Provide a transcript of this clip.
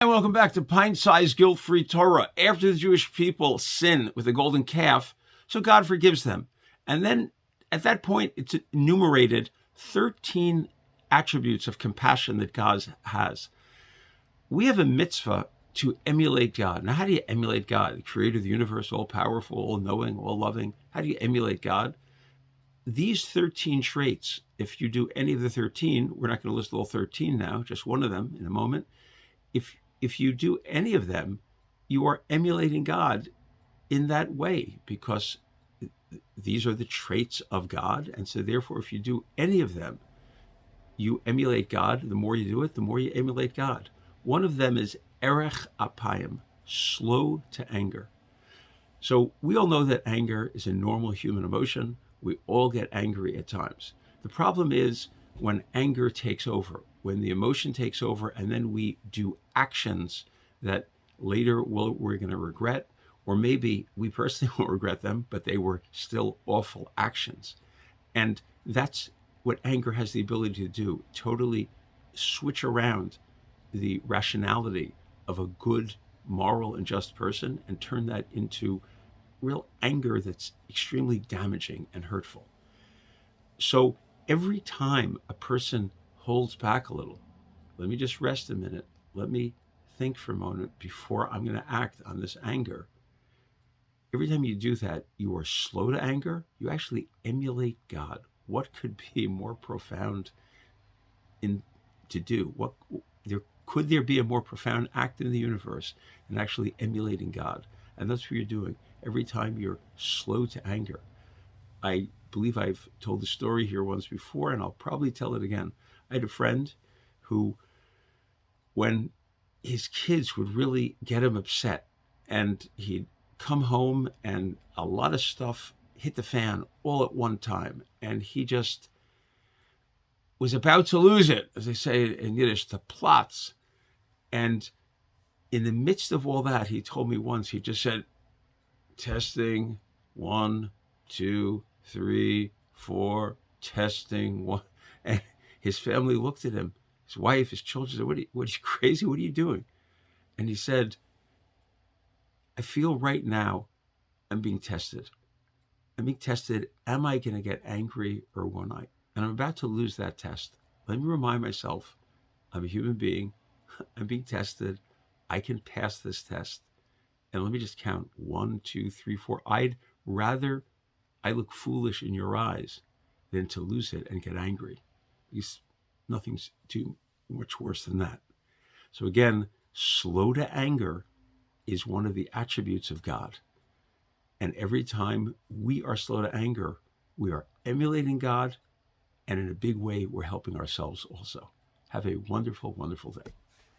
And welcome back to Pint-sized guilt-free Torah. After the Jewish people sin with the golden calf, so God forgives them. And then at that point, it's enumerated 13 attributes of compassion that God has. We have a mitzvah to emulate God. Now, how do you emulate God? The creator of the universe, all-powerful, all-knowing, all-loving. How do you emulate God? These 13 traits, if you do any of the 13, we're not going to list all 13 now, just one of them in a moment. If you do any of them, you are emulating God in that way, because these are the traits of God. And so therefore, if you do any of them, you emulate God. The more you do it, the more you emulate God. One of them is erech apayim, slow to anger. So we all know that anger is a normal human emotion. We all get angry at times. The problem is when anger takes over, when the emotion takes over, and then we do actions that later we're going to regret, or maybe we personally won't regret them, but they were still awful actions. And that's what anger has the ability to do, totally switch around the rationality of a good, moral, and just person and turn that into real anger that's extremely damaging and hurtful. So every time a person holds back a little, let me just rest a minute, let me think for a moment before I'm going to act on this anger. Every time you do that, you are slow to anger. You actually emulate God. What could be more profound to do? Could there be a more profound act in the universe than actually emulating God? And that's what you're doing every time you're slow to anger. I believe I've told the story here once before, and I'll probably tell it again. I had a friend who, when his kids would really get him upset, and he'd come home and a lot of stuff hit the fan all at one time, and he just was about to lose it, as they say in Yiddish, the plots. And in the midst of all that, he told me once, he just said, testing, 1, 2, 3, 4, testing, 1. And his family looked at him, his wife, his children, said, what are you crazy? What are you doing? And he said, I feel right now I'm being tested. I'm being tested. Am I going to get angry or won't I? And I'm about to lose that test. Let me remind myself, I'm a human being. I'm being tested. I can pass this test. And let me just count 1, 2, 3, 4. I'd rather I look foolish in your eyes than to lose it and get angry. Because nothing's too much worse than that. So again, slow to anger is one of the attributes of God. And every time we are slow to anger, we are emulating God, and in a big way, we're helping ourselves also. Have a wonderful, wonderful day.